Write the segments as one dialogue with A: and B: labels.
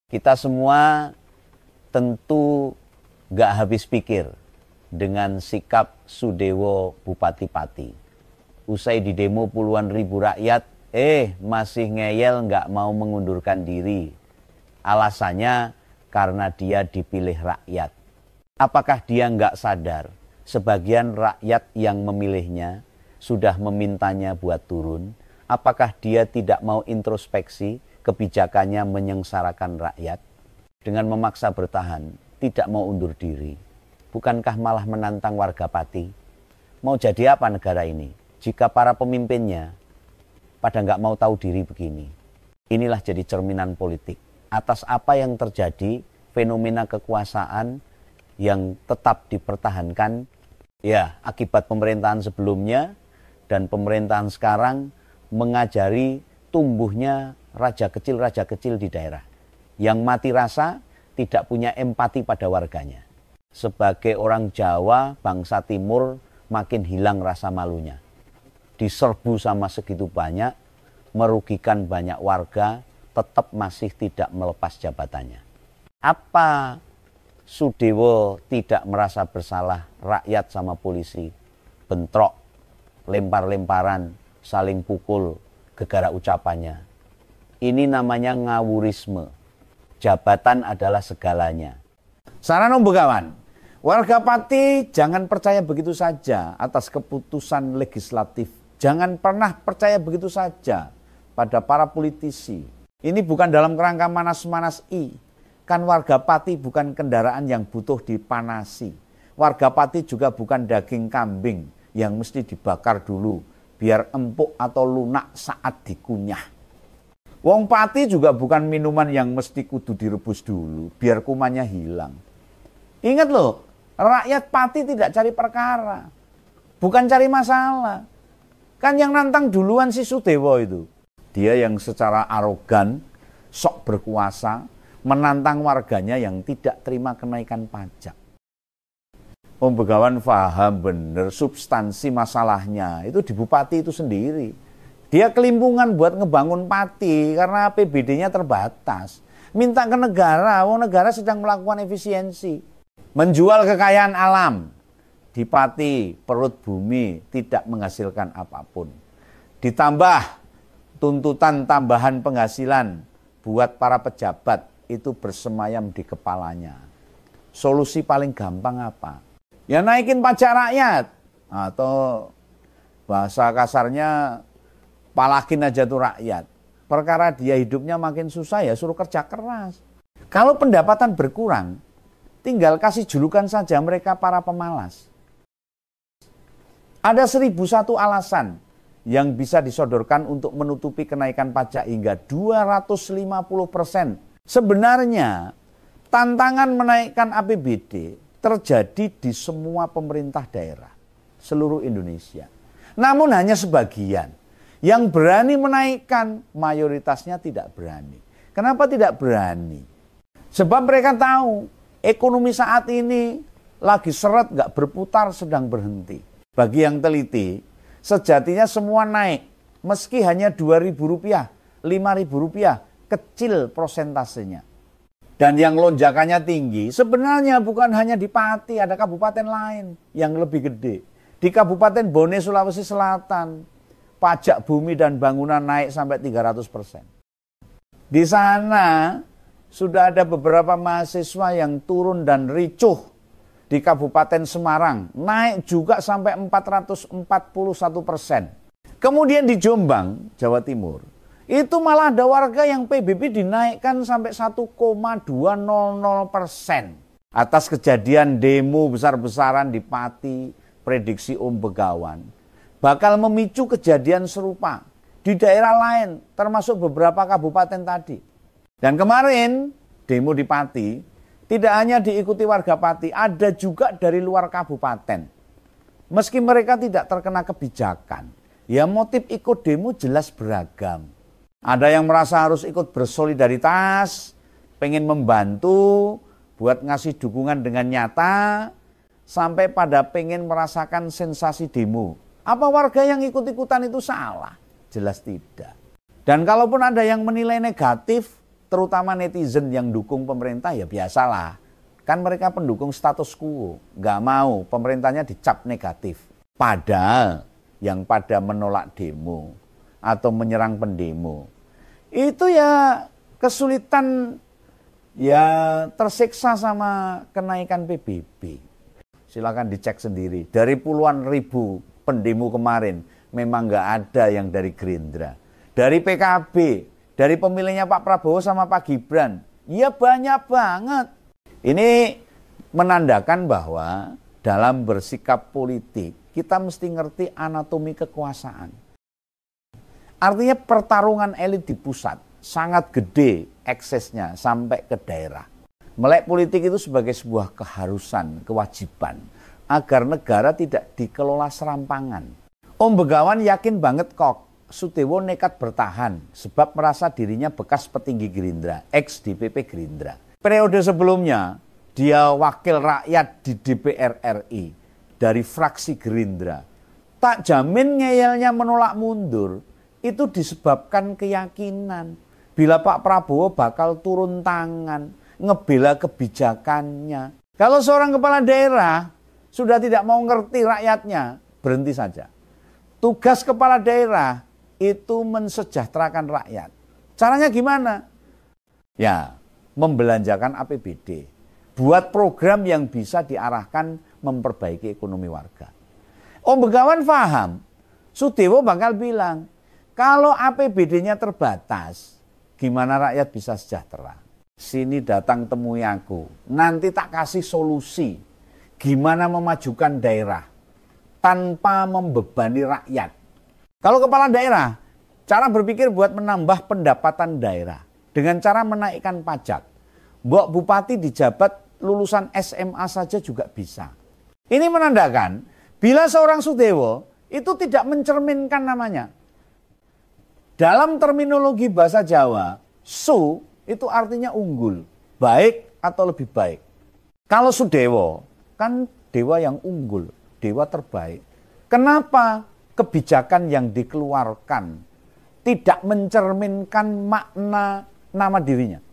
A: Kita semua tentu gak habis pikir dengan sikap Sudewo Bupati Pati. Usai didemo puluhan ribu rakyat, masih ngeyel gak mau mengundurkan diri. Alasannya karena dia dipilih rakyat. Apakah dia gak sadar sebagian rakyat yang memilihnya sudah memintanya buat turun? Apakah dia tidak mau introspeksi kebijakannya menyengsarakan rakyat? Dengan memaksa bertahan, tidak mau undur diri. Bukankah malah menantang warga Pati? Mau jadi apa negara ini jika para pemimpinnya pada nggak mau tahu diri begini? Inilah jadi cerminan politik. Atas apa yang terjadi, fenomena kekuasaan yang tetap dipertahankan, ya akibat pemerintahan sebelumnya dan pemerintahan sekarang mengajari tumbuhnya raja kecil di daerah. Yang mati rasa, tidak punya empati pada warganya. Sebagai orang Jawa, bangsa Timur, makin hilang rasa malunya. Diserbu sama segitu banyak, merugikan banyak warga, tetap masih tidak melepas jabatannya. Apa Sudewo tidak merasa bersalah rakyat sama polisi? Bentrok, lempar-lemparan, saling pukul, gegara ucapannya. Ini namanya ngawurisme. Jabatan adalah segalanya. Saran Om Begawan, warga Pati jangan percaya begitu saja atas keputusan legislatif. Jangan pernah percaya begitu saja pada para politisi. Ini bukan dalam kerangka manas-manasi. Kan warga Pati bukan kendaraan yang butuh dipanasi. Warga Pati juga bukan daging kambing yang mesti dibakar dulu biar empuk atau lunak saat dikunyah. Wong Pati juga bukan minuman yang mesti kudu direbus dulu biar kumannya hilang. Ingat loh, rakyat Pati tidak cari perkara, bukan cari masalah. Kan yang nantang duluan si Sudewo itu. Dia yang secara arogan, sok berkuasa, menantang warganya yang tidak terima kenaikan pajak. Om Begawan paham bener substansi masalahnya itu di Bupati itu sendiri. Dia kelimpungan buat ngebangun Pati karena APBD-nya terbatas. Minta ke negara, negara sedang melakukan efisiensi. Menjual kekayaan alam. Di Pati, perut bumi tidak menghasilkan apapun. Ditambah tuntutan tambahan penghasilan buat para pejabat itu bersemayam di kepalanya. Solusi paling gampang apa? Ya naikin pajak rakyat. Atau bahasa kasarnya, palakin aja tuh rakyat. Perkara dia hidupnya makin susah ya suruh kerja keras. Kalau pendapatan berkurang, tinggal kasih julukan saja mereka para pemalas. Ada 1001 alasan yang bisa disodorkan untuk menutupi kenaikan pajak hingga 250%. Sebenarnya tantangan menaikkan APBD terjadi di semua pemerintah daerah seluruh Indonesia. Namun hanya sebagian. Yang berani menaikkan, mayoritasnya tidak berani. Kenapa tidak berani? Sebab mereka tahu ekonomi saat ini lagi seret, gak berputar, sedang berhenti. Bagi yang teliti, sejatinya semua naik. Meski hanya Rp2.000, Rp5.000, kecil prosentasenya. Dan yang lonjakannya tinggi, sebenarnya bukan hanya di Pati, ada kabupaten lain yang lebih gede. Di Kabupaten Bone, Sulawesi Selatan, pajak bumi dan bangunan naik sampai 300%. Di sana sudah ada beberapa mahasiswa yang turun dan ricuh di Kabupaten Semarang. Naik juga sampai 441%. Kemudian di Jombang, Jawa Timur, itu malah ada warga yang PBB dinaikkan sampai 1,200%. Atas kejadian demo besar-besaran di Pati, prediksi Om Begawan bakal memicu kejadian serupa di daerah lain, termasuk beberapa kabupaten tadi. Dan kemarin, demo di Pati, tidak hanya diikuti warga Pati, ada juga dari luar kabupaten. Meski mereka tidak terkena kebijakan, ya motif ikut demo jelas beragam. Ada yang merasa harus ikut bersolidaritas, pengen membantu, buat ngasih dukungan dengan nyata, sampai pada pengen merasakan sensasi demo. Apa warga yang ikut-ikutan itu salah? Jelas tidak. Dan kalaupun ada yang menilai negatif, terutama netizen yang dukung pemerintah ya biasalah. Kan mereka pendukung status quo, nggak mau pemerintahnya dicap negatif. Padahal yang pada menolak demo atau menyerang pendemo, itu ya kesulitan, ya tersiksa sama kenaikan PBB. Silakan dicek sendiri. Dari puluhan ribu pendemo kemarin, memang nggak ada yang dari Gerindra. Dari PKB, dari pemilihnya Pak Prabowo sama Pak Gibran, ya banyak banget. Ini menandakan bahwa dalam bersikap politik, kita mesti ngerti anatomi kekuasaan. Artinya pertarungan elit di pusat sangat gede eksesnya sampai ke daerah. Melek politik itu sebagai sebuah keharusan, kewajiban, agar negara tidak dikelola serampangan. Om Begawan yakin banget kok, Sudewo nekat bertahan sebab merasa dirinya bekas petinggi Gerindra, ex DPP Gerindra. Periode sebelumnya, dia wakil rakyat di DPR RI dari fraksi Gerindra. Tak jamin ngeyelnya menolak mundur, itu disebabkan keyakinan bila Pak Prabowo bakal turun tangan, ngebela kebijakannya. Kalau seorang kepala daerah sudah tidak mau ngerti rakyatnya, berhenti saja. Tugas kepala daerah itu mensejahterakan rakyat. Caranya gimana? Ya, membelanjakan APBD. Buat program yang bisa diarahkan memperbaiki ekonomi warga. Om Begawan paham, Sudewo bakal bilang, kalau APBD-nya terbatas, gimana rakyat bisa sejahtera? Sini datang temui aku, nanti tak kasih solusi. Gimana memajukan daerah tanpa membebani rakyat. Kalau kepala daerah, cara berpikir buat menambah pendapatan daerah dengan cara menaikkan pajak. Mbok Bupati dijabat lulusan SMA saja juga bisa. Ini menandakan bila seorang Sudewo itu tidak mencerminkan namanya. Dalam terminologi bahasa Jawa, su itu artinya unggul, baik atau lebih baik. Kalau Sudewo kan dewa yang unggul, dewa terbaik. Kenapa kebijakan yang dikeluarkan tidak mencerminkan makna nama dirinya?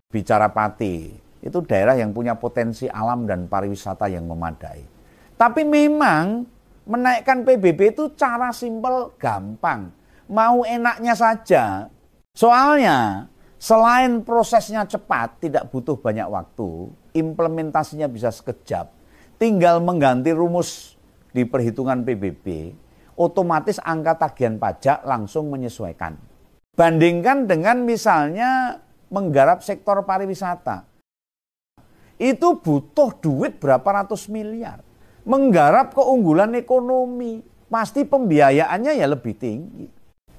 A: Bicara Pati, itu daerah yang punya potensi alam dan pariwisata yang memadai. Tapi memang menaikkan PBB itu cara simpel, gampang. Mau enaknya saja. Soalnya selain prosesnya cepat, tidak butuh banyak waktu, implementasinya bisa sekejap. Tinggal mengganti rumus di perhitungan PBB, otomatis angka tagihan pajak langsung menyesuaikan. Bandingkan dengan misalnya menggarap sektor pariwisata. Itu butuh duit berapa ratus miliar. Menggarap keunggulan ekonomi, pasti pembiayaannya ya lebih tinggi.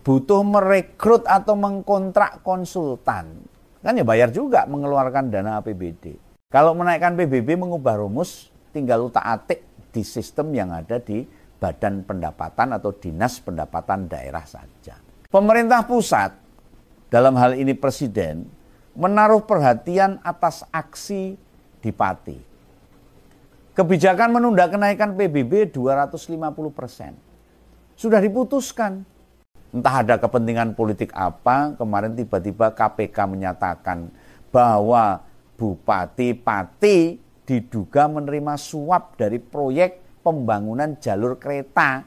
A: Butuh merekrut atau mengkontrak konsultan. Kan ya bayar juga mengeluarkan dana APBD. Kalau menaikkan PBB mengubah rumus, tinggal utak-atik di sistem yang ada di Badan Pendapatan atau Dinas Pendapatan Daerah saja. Pemerintah pusat, dalam hal ini Presiden, menaruh perhatian atas aksi di Pati. Kebijakan menunda kenaikan PBB 250%. Sudah diputuskan. Entah ada kepentingan politik apa, kemarin tiba-tiba KPK menyatakan bahwa Bupati Pati diduga menerima suap dari proyek pembangunan jalur kereta.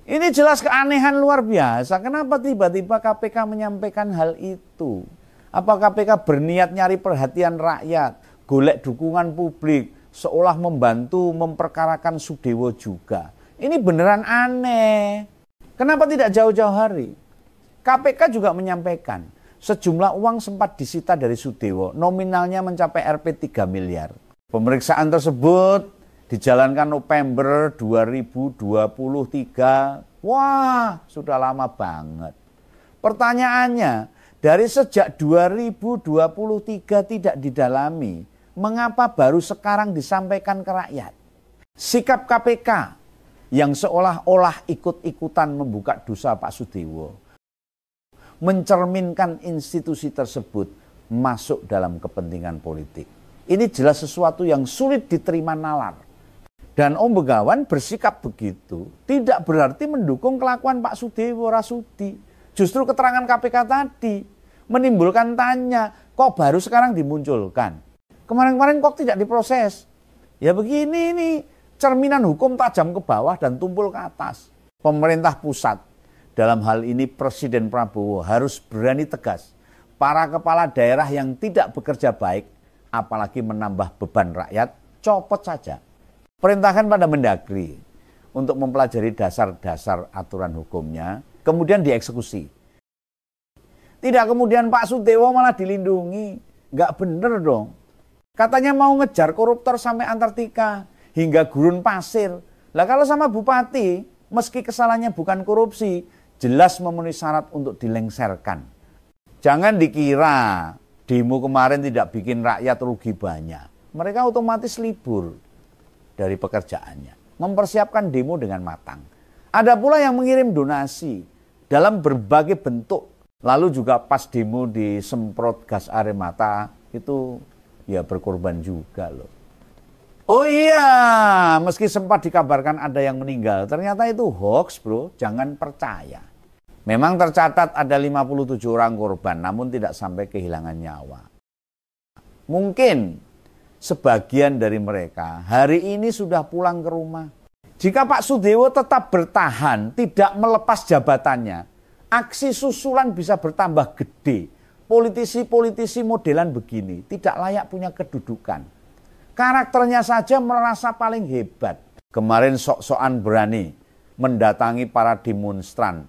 A: Ini jelas keanehan luar biasa. Kenapa tiba-tiba KPK menyampaikan hal itu? Apa KPK berniat nyari perhatian rakyat, golek dukungan publik, seolah membantu memperkarakan Sudewo juga? Ini beneran aneh. Kenapa tidak jauh-jauh hari? KPK juga menyampaikan, sejumlah uang sempat disita dari Sudewo, nominalnya mencapai Rp 3 miliar. Pemeriksaan tersebut dijalankan November 2023. Wah, sudah lama banget. Pertanyaannya, dari sejak 2023 tidak didalami, mengapa baru sekarang disampaikan ke rakyat? Sikap KPK yang seolah-olah ikut-ikutan membuka dosa Pak Sudewo, mencerminkan institusi tersebut masuk dalam kepentingan politik. Ini jelas sesuatu yang sulit diterima nalar. Dan Om Begawan bersikap begitu tidak berarti mendukung kelakuan Pak Sudewo Rasudi. Justru keterangan KPK tadi, Menimbulkan tanya, kok baru sekarang dimunculkan? Kemarin-kemarin kok tidak diproses? Ya begini nih, cerminan hukum tajam ke bawah dan tumpul ke atas. Pemerintah pusat, dalam hal ini Presiden Prabowo harus berani tegas. Para kepala daerah yang tidak bekerja baik, apalagi menambah beban rakyat, copot saja. Perintahkan pada Mendagri untuk mempelajari dasar-dasar aturan hukumnya, kemudian dieksekusi. Tidak kemudian Pak Sudewo malah dilindungi. Nggak bener dong. Katanya mau ngejar koruptor sampai Antartika, hingga gurun pasir. Lah kalau sama bupati, meski kesalahannya bukan korupsi, jelas memenuhi syarat untuk dilengserkan. Jangan dikira demo kemarin tidak bikin rakyat rugi banyak. Mereka otomatis libur dari pekerjaannya. Mempersiapkan demo dengan matang. Ada pula yang mengirim donasi dalam berbagai bentuk. Lalu juga pas demo disemprot gas air mata, itu ya berkorban juga loh. Oh iya, meski sempat dikabarkan ada yang meninggal, ternyata itu hoax bro, jangan percaya. Memang tercatat ada 57 orang korban, namun tidak sampai kehilangan nyawa. Mungkin sebagian dari mereka hari ini sudah pulang ke rumah. Jika Pak Sudewo tetap bertahan, tidak melepas jabatannya, aksi susulan bisa bertambah gede. Politisi-politisi modelan begini tidak layak punya kedudukan. Karakternya saja merasa paling hebat. Kemarin sok-sokan berani mendatangi para demonstran,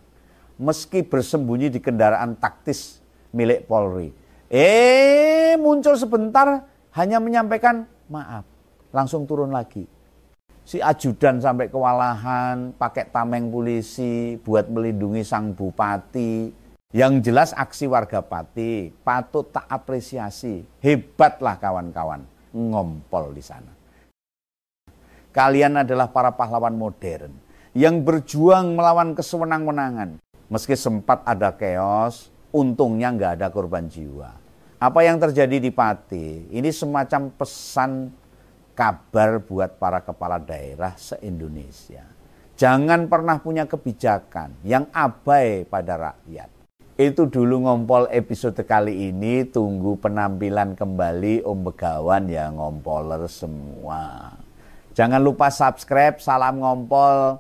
A: meski bersembunyi di kendaraan taktis milik Polri. Muncul sebentar hanya menyampaikan maaf, langsung turun lagi. Si ajudan sampai kewalahan, pakai tameng polisi buat melindungi sang bupati. Yang jelas aksi warga Pati patut tak apresiasi. Hebatlah kawan-kawan, ngompol di sana. Kalian adalah para pahlawan modern yang berjuang melawan kesewenang-wenangan. Meski sempat ada chaos, untungnya nggak ada korban jiwa. Apa yang terjadi di Pati, ini semacam pesan kabar buat para kepala daerah se-Indonesia. Jangan pernah punya kebijakan yang abai pada rakyat. Itu dulu ngompol episode kali ini. Tunggu penampilan kembali Om Begawan ya ngompoler semua. Jangan lupa subscribe. Salam ngompol.